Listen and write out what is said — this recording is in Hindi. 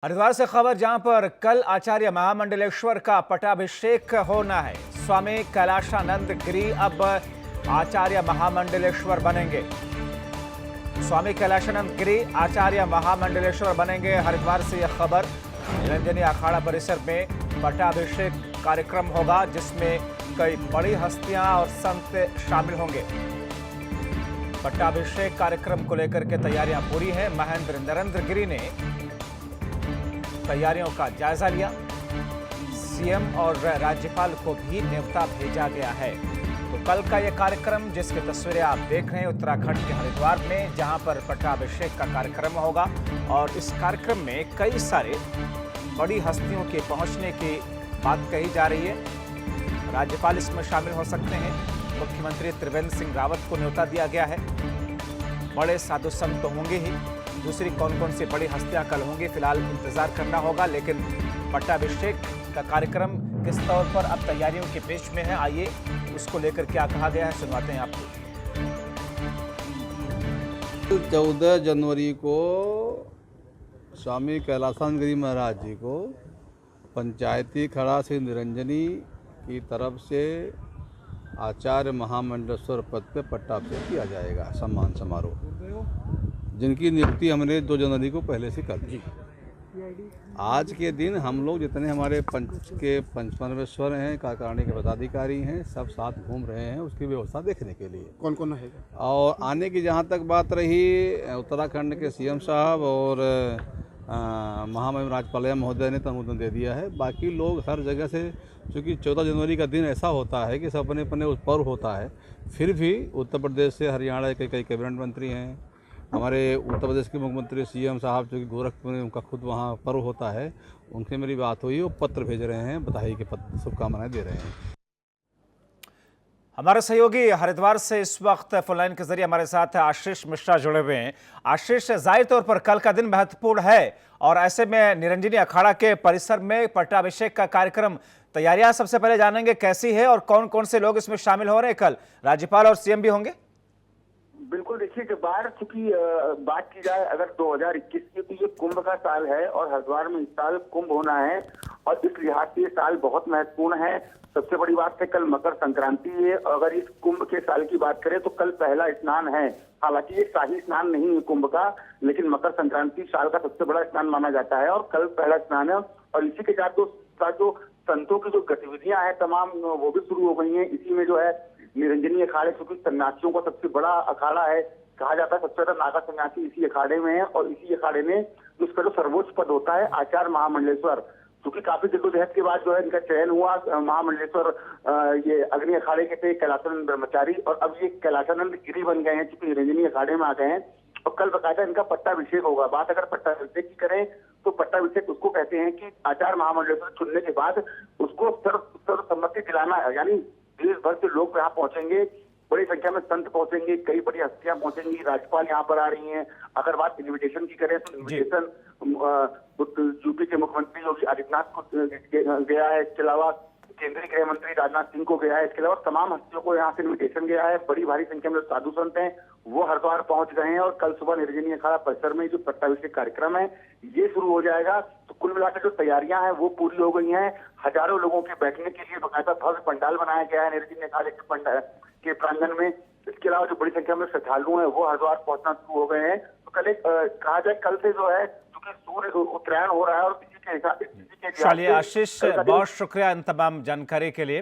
हरिद्वार से खबर, जहां पर कल आचार्य महामंडलेश्वर का पट्टाभिषेक होना है। स्वामी कैलाशानंद गिरी अब आचार्य महामंडलेश्वर बनेंगे। स्वामी कैलाशानंद गिरी आचार्य महामंडलेश्वर बनेंगे। हरिद्वार से यह खबर। निरंजनी अखाड़ा परिसर में पट्टाभिषेक कार्यक्रम होगा, जिसमें कई बड़ी हस्तियां और संत शामिल होंगे। पट्टाभिषेक कार्यक्रम को लेकर के तैयारियां पूरी हैं। महेंद्र नरेंद्र गिरी ने तैयारियों का जायजा लिया। सीएम और राज्यपाल को भी न्योता भेजा गया है। तो कल का यह कार्यक्रम, जिसकी तस्वीरें आप देख रहे हैं उत्तराखंड के हरिद्वार में, जहां पर पट्टाभिषेक का कार्यक्रम होगा, और इस कार्यक्रम में कई सारे बड़ी हस्तियों के पहुंचने की बात कही जा रही है। राज्यपाल इसमें शामिल हो सकते हैं। मुख्यमंत्री त्रिवेंद्र सिंह रावत को न्योता दिया गया है। बड़े साधु संत तो होंगे ही, दूसरी कौन कौन सी बड़ी हस्तियां कल होंगी, फिलहाल इंतजार करना होगा। लेकिन पट्टाभिषेक का कार्यक्रम किस तौर पर अब तैयारियों के पेश में है, आइए उसको लेकर क्या कहा गया है सुनवाते हैं आपको। 14 जनवरी को स्वामी कैलाशानंद गिरी महाराज जी को पंचायती खड़ा श्री निरंजनी की तरफ से आचार्य महामंडलेश्वर पद पे पट्टाभिषेक किया जाएगा, सम्मान समारोह, जिनकी नियुक्ति हमने 2 जनवरी को पहले से कर दी। आज के दिन हम लोग जितने हमारे पंच के पंचमर्वेश्वर हैं, कार्यकारिणी के पदाधिकारी हैं, सब साथ घूम रहे हैं उसकी व्यवस्था देखने के लिए। कौन कौन है? और आने की जहाँ तक बात रही, उत्तराखंड के सीएम साहब और महामहिम राज्यपाल महोदय ने अनुमोदन दे दिया है। बाकी लोग हर जगह से, चूँकि 14 जनवरी का दिन ऐसा होता है कि सब अपने अपने उस पर्व होता है, फिर भी उत्तर प्रदेश से हरियाणा के कई कैबिनेट मंत्री हैं, हमारे उत्तर प्रदेश के मुख्यमंत्री सीएम साहब जो कि गोरखपुर में उनका खुद वहाँ पर्व होता है, उनसे मेरी बात हुई, वो पत्र भेज रहे हैं, बधाई के पत्र, शुभकामनाएं दे रहे हैं। हमारे सहयोगी हरिद्वार से इस वक्त फोनलाइन के जरिए हमारे साथ आशीष मिश्रा जुड़े हुए हैं। आशीष, जाहिर तौर पर कल का दिन महत्वपूर्ण है, और ऐसे में निरंजनी अखाड़ा के परिसर में पट्टाभिषेक का कार्यक्रम, तैयारियां सबसे पहले जानेंगे कैसी है और कौन कौन से लोग इसमें शामिल हो रहे हैं। कल राज्यपाल और सीएम भी होंगे। बिल्कुल, देखिए, जब चूंकि बात की जाए अगर 2021 की, तो ये कुंभ का साल है और हरिद्वार में इस साल कुंभ होना है, और इस लिहाज से ये साल बहुत महत्वपूर्ण है। सबसे बड़ी बात है, कल मकर संक्रांति है। अगर इस कुंभ के साल की बात करें तो कल पहला स्नान है। हालांकि ये शाही स्नान नहीं है कुंभ का, लेकिन मकर संक्रांति साल का सबसे बड़ा स्नान माना जाता है और कल पहला स्नान है। और इसी के साथ जो संतों की जो गतिविधियां हैं तमाम, वो भी शुरू हो गई हैं। इसी में जो है निरंजनी अखाड़े, क्योंकि सन्यासियों का सबसे बड़ा अखाड़ा है, कहा जाता है सबसे ज्यादा नागा सन्यासी इसी अखाड़े में है, और इसी अखाड़े में उसका जो सर्वोच्च पद होता है आचार्य महामंडलेश्वर, क्योंकि काफी जद्दोजहद के बाद जो है इनका चयन हुआ। महामंडलेश्वर ये अग्नि अखाड़े के थे कैलाशानंद ब्रह्मचारी, और अब ये कैलाशानंद गिरी बन गए हैं, चूंकि निरंजनी अखाड़े में आ गए हैं। और कल बकायदा इनका पट्टाभिषेक होगा। बात अगर पट्टाभिषेक की करें तो पट्टाभिषेक उसको कहते हैं कि आचार्य महामंडलेश्वर चुनने के बाद उसको सर्वसम्मति दिलाना है, यानी देश भर से लोग यहाँ पहुंचेंगे, बड़ी संख्या में संत पहुंचेंगे, कई बड़ी हस्तियां पहुंचेंगी, राज्यपाल यहाँ पर आ रही हैं। अगर बात इन्विटेशन की करें तो इन्विटेशन यूपी के मुख्यमंत्री योगी आदित्यनाथ को गया है, इसके अलावा केंद्रीय गृह मंत्री राजनाथ सिंह को गया है, इसके अलावा तमाम हस्तियों को यहाँ से इन्विटेशन गया है। बड़ी भारी संख्या में साधु संत हैं, वो हरिद्वार पहुंच गए हैं, और कल सुबह निरंजनी अखाड़ा परिसर में जो पट्टाभिषेक कार्यक्रम है ये शुरू हो जाएगा। तो कुल मिलाकर जो तैयारियां हैं वो पूरी हो गई हैं। हजारों लोगों के बैठने के लिए बकायदा भव्य पंडाल बनाया गया है निरंजनी अखाड़े के प्रांगण में। इसके अलावा जो बड़ी संख्या में श्रद्धालु हैं वो हरिद्वार पहुंचना शुरू हो गए हैं। तो कल कहा जाए, कल से जो है क्योंकि सूर्य उत्तरायण हो रहा है, और इसी के हिसाब से चलिए आशीष, बहुत शुक्रिया इन तमाम जानकारी के लिए।